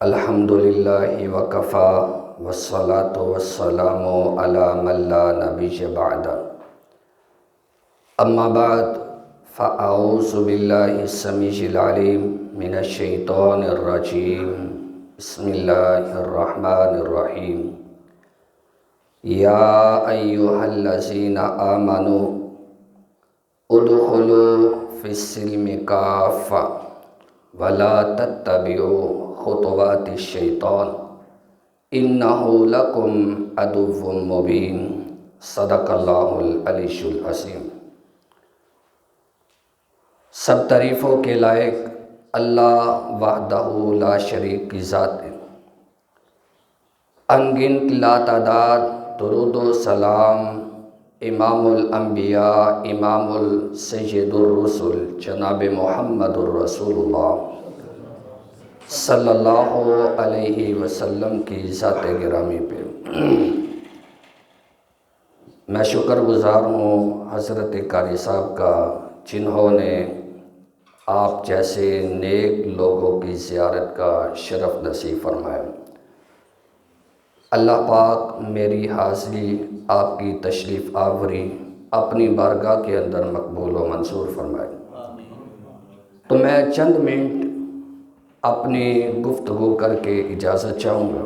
الحمدللہ وکفا والصلاة والسلام علی من لا نبی بعد اما بعد فاعوذ باللہ السمیع العلیم من الشیطان الرجیم بسم اللہ الرحمن الرحیم یا ایہا الذین آمنوا ادخلوا فی السلم کافہ ولا تتبعوا خطوات الشیطان انہ لکم عدو مبین صدق اللہ العلی العظیم۔ سب تعریفوں کے لائق اللہ وحدہ لا شریک کی ذات ہے۔ انگنت لا تعداد درود و سلام امام الانبیاء امام السید الرسل جناب محمد الرسول اللہ صلی اللہ علیہ وسلم کی ذات گرامی پہ میں شکر گزار ہوں حضرت قاری صاحب کا، جنہوں نے آپ جیسے نیک لوگوں کی زیارت کا شرف نصیب فرمایا۔ اللہ پاک میری حاضری، آپ کی تشریف آوری اپنی بارگاہ کے اندر مقبول و منظور فرمائے۔ تو میں چند منٹ اپنی گفتگو کر کے اجازت چاہوں گا۔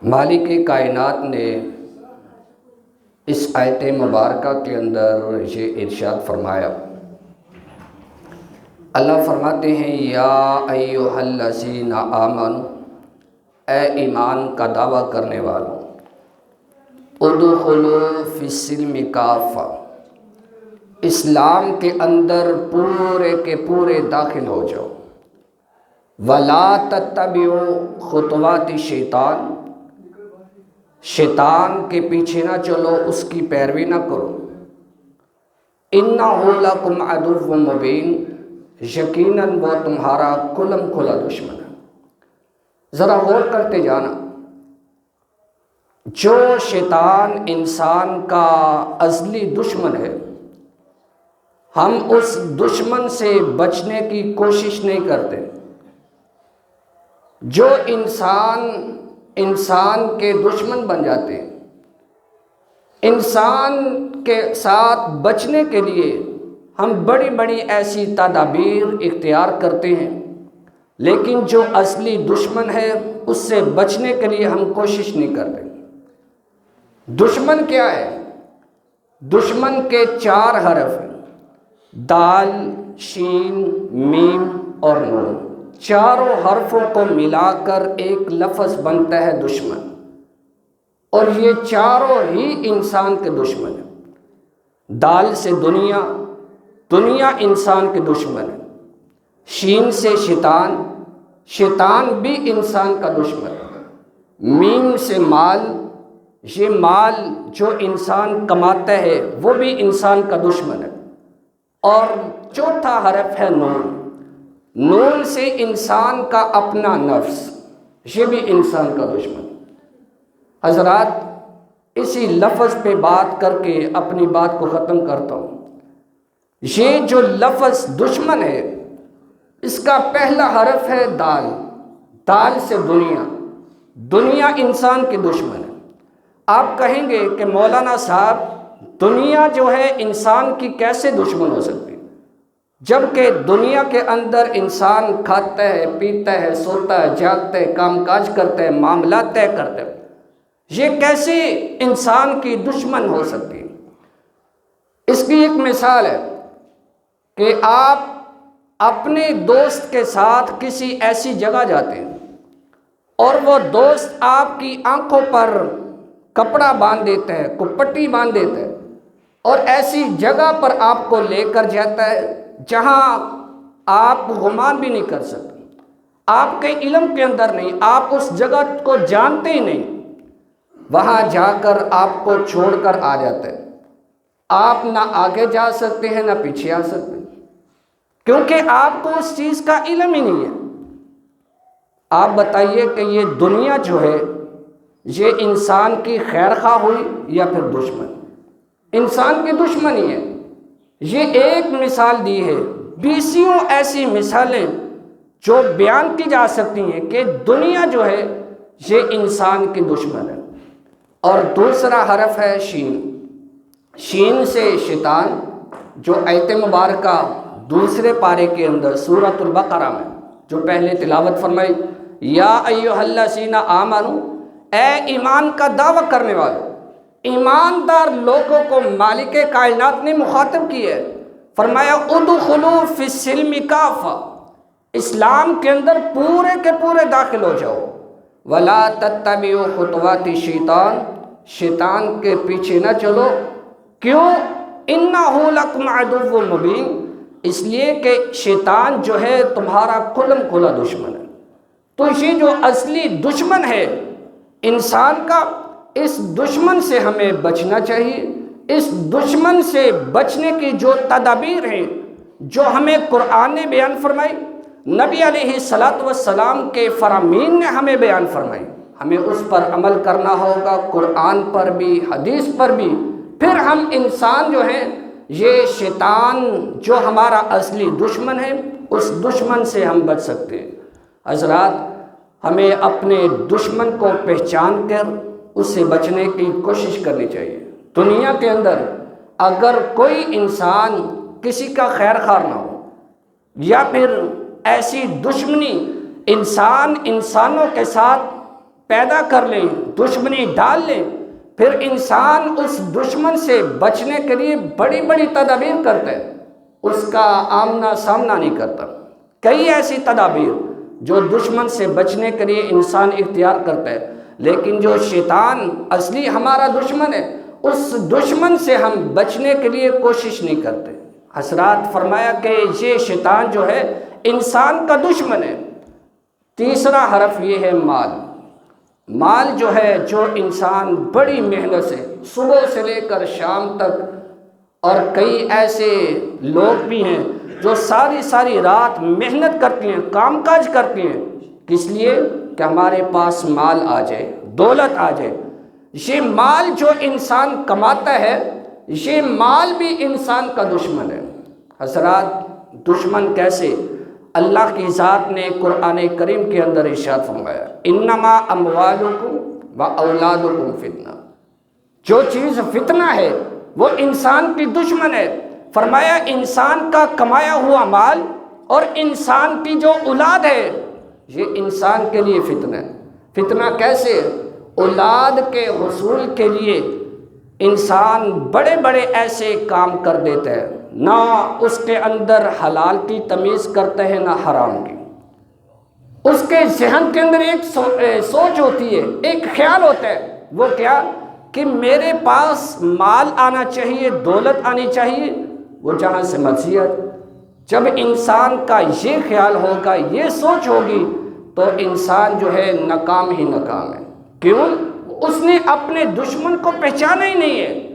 مالک کائنات نے اس آیت مبارکہ کے اندر یہ ارشاد فرمایا، اللہ فرماتے ہیں یا ایھا الذین آمنوا، اے ایمان کا دعویٰ کرنے والوں، ادخلوا فی السلم کافہ، اسلام کے اندر پورے کے پورے داخل ہو جاؤ، ولا تتبعوا خطوات الشیطان، شیطان کے پیچھے نہ چلو، اس کی پیروی نہ کرو، انہ لکم عدو مبین، یقیناً وہ تمہارا کھلم کھلا دشمن ہے۔ ذرا غور کرتے جانا، جو شیطان انسان کا ازلی دشمن ہے، ہم اس دشمن سے بچنے کی کوشش نہیں کرتے۔ جو انسان کے دشمن بن جاتے ہیں، انسان کے ساتھ بچنے کے لیے ہم بڑی بڑی ایسی تدابیر اختیار کرتے ہیں، لیکن جو اصلی دشمن ہے اس سے بچنے کے لیے ہم کوشش نہیں کرتے۔ دشمن کیا ہے؟ دشمن کے 4 حرف ہیں، دال، شین، میم اور نون۔ چاروں حرفوں کو ملا کر ایک لفظ بنتا ہے دشمن، اور یہ چاروں ہی انسان کے دشمن ہیں۔ دال سے دنیا، دنیا انسان کے دشمن ہے۔ شین سے شیطان، شیطان بھی انسان کا دشمن ہے۔ میم سے مال، یہ مال جو انسان کماتا ہے وہ بھی انسان کا دشمن ہے۔ اور چوتھا حرف ہے نون، نون سے انسان کا اپنا نفس، یہ بھی انسان کا دشمن ہے۔ حضرات، اسی لفظ پہ بات کر کے اپنی بات کو ختم کرتا ہوں۔ یہ جو لفظ دشمن ہے، اس کا پہلا حرف ہے دال، دال سے دنیا، دنیا انسان کے دشمن ہے۔ آپ کہیں گے کہ مولانا صاحب دنیا جو ہے انسان کی کیسے دشمن ہو سکتی ہے، جبکہ دنیا کے اندر انسان کھاتا ہے، پیتا ہے، سوتا ہے، جاگتا ہے، کام کاج کرتا ہے، معاملات طے کرتا ہے، یہ کیسے انسان کی دشمن ہو سکتی ہے؟ اس کی ایک مثال ہے کہ آپ اپنے دوست کے ساتھ کسی ایسی جگہ جاتے ہیں اور وہ دوست آپ کی آنکھوں پر کپڑا باندھ دیتا ہے، پٹی باندھ دیتا ہے، اور ایسی جگہ پر آپ کو لے کر جاتا ہے جہاں آپ گمان بھی نہیں کر سکتے، آپ کے علم کے اندر نہیں، آپ اس جگہ کو جانتے ہی نہیں، وہاں جا کر آپ کو چھوڑ کر آ جاتا ہے۔ آپ نہ آگے جا سکتے ہیں نہ پیچھے آ سکتے ہیں، کیونکہ آپ کو اس چیز کا علم ہی نہیں ہے۔ آپ بتائیے کہ یہ دنیا جو ہے یہ انسان کی خیر خواہ ہوئی یا پھر دشمن؟ انسان کی دشمنی ہے۔ یہ ایک مثال دی ہے، بیسیوں ایسی مثالیں جو بیان کی جا سکتی ہیں کہ دنیا جو ہے یہ انسان کی دشمن ہے۔ اور دوسرا حرف ہے شین۔ شین سے شیطان، جو آیت مبارکہ دوسرے پارے کے اندر سورۃ البقرہ میں جو پہلے تلاوت فرمائی، یا ایھا الذین آمنوا، اے ایمان کا دعویٰ کرنے والوں، ایماندار لوگوں کو مالک کائنات نے مخاطب کی ہے، فرمایا ادخلوا فی السلم کافہ، اسلام کے اندر پورے کے پورے داخل ہو جاؤ، ولا تتبعوا خطوات الشیطان، شیطان کے پیچھے نہ چلو، کیوں؟ انہ لکم عدو مبین، اس لیے کہ شیطان جو ہے تمہارا کھلم کھلا دشمن ہے۔ تو یہ جو اصلی دشمن ہے انسان کا، اس دشمن سے ہمیں بچنا چاہیے۔ اس دشمن سے بچنے کی جو تدابیر ہیں، جو ہمیں قرآن نے بیان فرمائی، نبی علیہ السلام کے فرامین نے ہمیں بیان فرمائی، ہمیں اس پر عمل کرنا ہوگا، قرآن پر بھی، حدیث پر بھی۔ پھر ہم انسان جو ہیں، یہ شیطان جو ہمارا اصلی دشمن ہے، اس دشمن سے ہم بچ سکتے ہیں۔ حضرات، ہمیں اپنے دشمن کو پہچان کر اس سے بچنے کی کوشش کرنی چاہیے۔ دنیا کے اندر اگر کوئی انسان کسی کا خیر خواہ نہ ہو، یا پھر ایسی دشمنی انسان انسانوں کے ساتھ پیدا کر لیں، دشمنی ڈال لیں، پھر انسان اس دشمن سے بچنے کے لیے بڑی بڑی تدابیر کرتا ہے، اس کا آمنا سامنا نہیں کرتا۔ کئی ایسی تدابیر جو دشمن سے بچنے کے لیے انسان اختیار کرتا ہے، لیکن جو شیطان اصلی ہمارا دشمن ہے، اس دشمن سے ہم بچنے کے لیے کوشش نہیں کرتے۔ حضرات، فرمایا کہ یہ شیطان جو ہے انسان کا دشمن ہے۔ تیسرا حرف یہ ہے مال۔ مال جو ہے، جو انسان بڑی محنت سے صبح سے لے کر شام تک، اور کئی ایسے لوگ بھی ہیں جو ساری رات محنت کرتی ہیں، کام کاج کرتی ہیں، کس لیے؟ کہ ہمارے پاس مال آ جائے، دولت آ جائے۔ یہ مال جو انسان کماتا ہے، یہ مال بھی انسان کا دشمن ہے۔ حضرات، دشمن کیسے؟ اللہ کی ذات نے قرآن کریم کے اندر ارشاد فرمایا، انما اموالکم و اولادکم فتنہ، جو چیز فتنہ ہے وہ انسان کی دشمن ہے۔ فرمایا انسان کا کمایا ہوا مال اور انسان کی جو اولاد ہے، یہ انسان کے لیے فتنہ ہے۔ فتنہ کیسے؟ اولاد کے حصول کے لیے انسان بڑے بڑے ایسے کام کر دیتا ہے، نہ اس کے اندر حلال کی تمیز کرتا ہے نہ حرام کی۔ اس کے ذہن کے اندر ایک سوچ ہوتی ہے، ایک خیال ہوتا ہے، وہ کیا؟ کہ میرے پاس مال آنا چاہیے، دولت آنی چاہیے، وہ جہاں سے مرضیت۔ جب انسان کا یہ خیال ہوگا، یہ سوچ ہوگی، تو انسان جو ہے ناکام ہی ناکام ہے۔ کیوں؟ اس نے اپنے دشمن کو پہچانا ہی نہیں ہے۔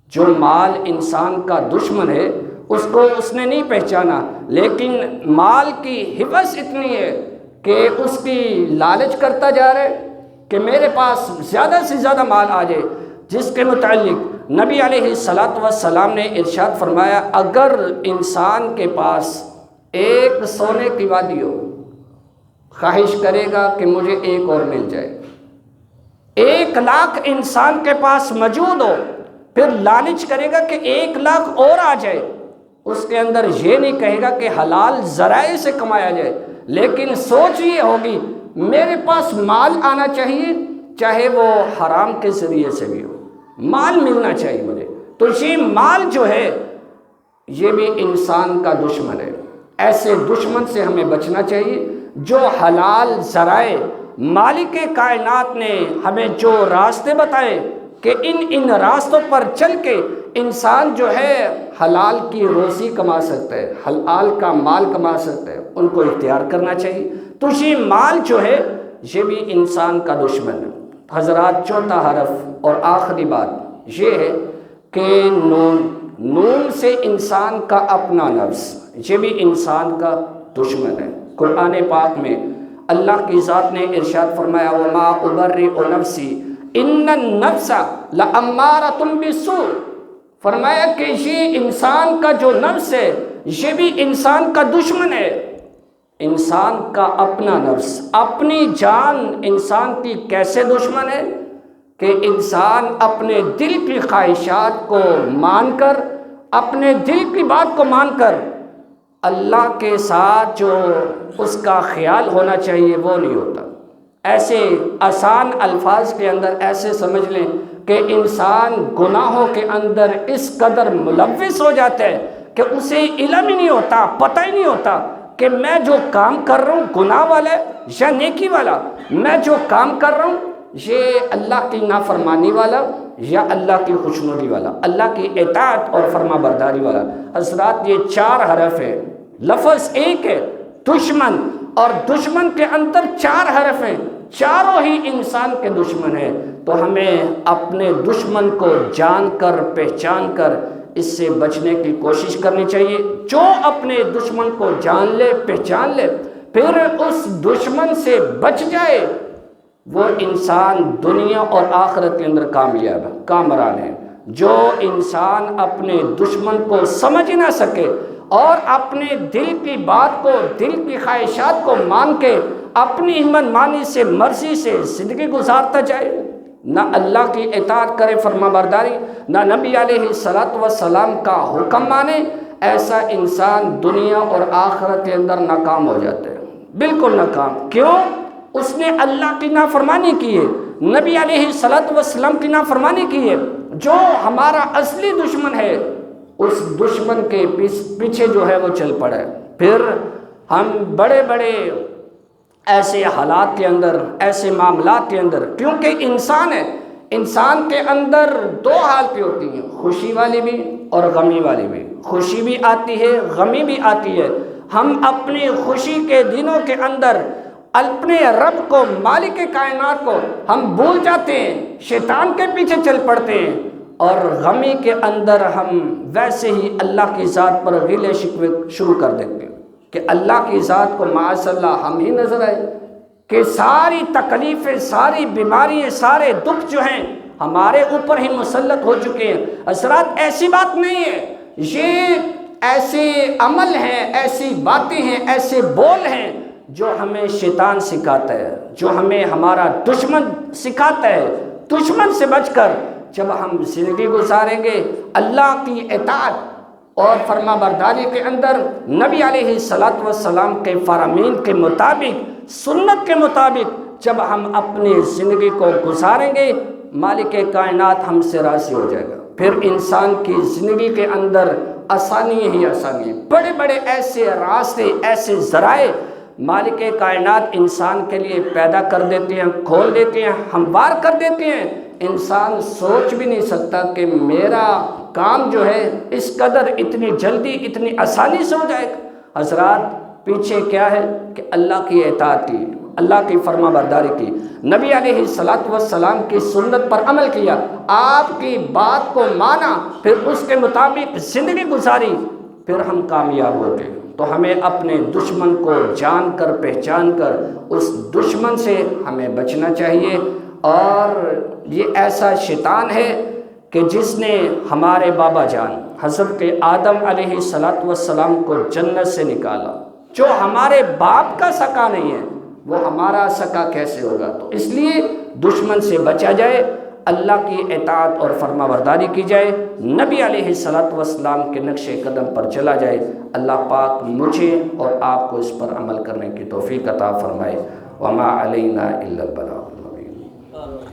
جو مال انسان کا دشمن ہے، اس کو اس نے نہیں پہچانا، لیکن مال کی حوث اتنی ہے کہ اس کی لالچ کرتا جا رہا ہے کہ میرے پاس زیادہ سے زیادہ مال آ جائے، جس کے متعلق نبی علیہ السلام نے ارشاد فرمایا، اگر انسان کے پاس ایک سونے کی وادی ہو، خواہش کرے گا کہ مجھے ایک اور مل جائے، 1,00,000 انسان کے پاس موجود ہو، پھر لالچ کرے گا کہ 1,00,000 اور آ جائے، اس کے اندر یہ نہیں کہے گا کہ حلال ذرائع سے کمایا جائے، لیکن سوچ یہ ہوگی میرے پاس مال آنا چاہیے، چاہے وہ حرام کے ذریعے سے بھی ہو، مال ملنا چاہیے مجھے۔ تو یہ مال جو ہے، یہ بھی انسان کا دشمن ہے۔ ایسے دشمن سے ہمیں بچنا چاہیے۔ جو حلال ذرائع، مالک کائنات نے ہمیں جو راستے بتائے کہ ان راستوں پر چل کے انسان جو ہے حلال کی روزی کما سکتا ہے، حلال کا مال کما سکتا ہے، ان کو اختیار کرنا چاہیے۔ تو یہ مال جو ہے، یہ بھی انسان کا دشمن ہے۔ حضرات، چوتھا حرف اور آخری بات یہ ہے کہ نون سے انسان کا اپنا نفس، یہ بھی انسان کا دشمن ہے۔ قرآن پاک میں اللہ کی ذات نے ارشاد فرمایا، وما ابرئ نفسی ان النفس لامارۃ بالسوء، فرمایا کہ یہ انسان کا جو نفس ہے، یہ بھی انسان کا دشمن ہے۔ انسان کا اپنا نفس، اپنی جان انسان کی کیسے دشمن ہے کہ انسان اپنے دل کی خواہشات کو مان کر، اپنے دل کی بات کو مان کر اللہ کے ساتھ جو اس کا خیال ہونا چاہیے وہ نہیں ہوتا۔ ایسے آسان الفاظ کے اندر ایسے سمجھ لیں کہ انسان گناہوں کے اندر اس قدر ملوث ہو جاتا ہے کہ اسے علم ہی نہیں ہوتا، پتہ ہی نہیں ہوتا کہ میں جو کام کر رہا ہوں گناہ والا ہے یا نیکی والا، میں جو کام کر رہا ہوں یہ اللہ کی نافرمانی والا یا اللہ کی خوشنودی والا، اللہ کی اطاعت اور فرما برداری والا۔ حضرات یہ 4 حرف ہے، لفظ ایک ہے دشمن، اور دشمن کے اندر 4 حرف ہیں، چاروں ہی انسان کے دشمن ہیں۔ تو ہمیں اپنے دشمن کو جان کر، پہچان کر اس سے بچنے کی کوشش کرنی چاہیے۔ جو اپنے دشمن کو جان لے، پہچان لے، پھر اس دشمن سے بچ جائے، وہ انسان دنیا اور آخرت کے اندر کامیاب ہے، کامران ہے۔ جو انسان اپنے دشمن کو سمجھ نہ سکے اور اپنے دل کی بات کو، دل کی خواہشات کو مان کے اپنی من مانی سے، مرضی سے زندگی گزارتا جائے، نہ اللہ کی اطاعت کرے، فرما برداری، نہ نبی علیہ السلام کا حکم مانے، ایسا انسان دنیا اور آخرت کے اندر ناکام ہو جاتا ہے، بالکل ناکام۔ کیوں؟ اس نے اللہ کی نافرمانی کی ہے، نبی علیہ السلام کی نافرمانی کی ہے۔ جو ہمارا اصلی دشمن ہے اس دشمن کے پیچھے جو ہے وہ چل پڑا ہے، پھر ہم بڑے بڑے ایسے حالات کے اندر، ایسے معاملات کے اندر، کیونکہ انسان ہے، انسان کے اندر 2 حالتیں ہوتی ہیں، خوشی والی بھی اور غمی والی بھی۔ خوشی بھی آتی ہے، غمی بھی آتی ہے۔ ہم اپنی خوشی کے دنوں کے اندر اپنے رب کو، مالک کائنات کو ہم بھول جاتے ہیں، شیطان کے پیچھے چل پڑتے ہیں، اور غمی کے اندر ہم ویسے ہی اللہ کی ذات پر غیلے شکوے شروع کر دیتے ہیں کہ اللہ کی ذات کو معاذ اللہ ہم ہی نظر آئے، کہ ساری تکلیفیں، ساری بیماریاں، سارے دکھ جو ہیں ہمارے اوپر ہی مسلط ہو چکے ہیں۔ حضرات ایسی بات نہیں ہے، یہ ایسے عمل ہیں، ایسی باتیں ہیں، ایسے بول ہیں جو ہمیں شیطان سکھاتا ہے، جو ہمیں ہمارا دشمن سکھاتا ہے۔ دشمن سے بچ کر جب ہم زندگی گزاریں گے اللہ کی اطاعت اور فرما برداری کے اندر، نبی علیہ السلام کے فرامین کے مطابق، سنت کے مطابق جب ہم اپنی زندگی کو گزاریں گے، مالک کائنات ہم سے راضی ہو جائے گا۔ پھر انسان کی زندگی کے اندر آسانی ہی آسانی، بڑے بڑے ایسے راستے، ایسے ذرائع مالک کائنات انسان کے لیے پیدا کر دیتے ہیں، کھول دیتے ہیں، ہموار کر دیتے ہیں۔ انسان سوچ بھی نہیں سکتا کہ میرا کام جو ہے اس قدر اتنی جلدی، اتنی آسانی سے ہو جائے گا۔ حضرات پیچھے کیا ہے کہ اللہ کی اطاعت کی، اللہ کی فرما برداری کی، نبی علیہ السلام کی سنت پر عمل کیا، آپ کی بات کو مانا، پھر اس کے مطابق زندگی گزاری، پھر ہم کامیاب ہوتے ہیں۔ تو ہمیں اپنے دشمن کو جان کر، پہچان کر اس دشمن سے ہمیں بچنا چاہیے۔ اور یہ ایسا شیطان ہے کہ جس نے ہمارے بابا جان حضرت آدم علیہ السلام کو جنت سے نکالا، جو ہمارے باپ کا سکا نہیں ہے وہ ہمارا سکا کیسے ہوگا؟ تو اس لیے دشمن سے بچا جائے، اللہ کی اطاعت اور فرما برداری کی جائے، نبی علیہ السلام کے نقش قدم پر چلا جائے۔ اللہ پاک مجھے اور آپ کو اس پر عمل کرنے کی توفیق عطا فرمائے۔ وما علینا الا البلاغ۔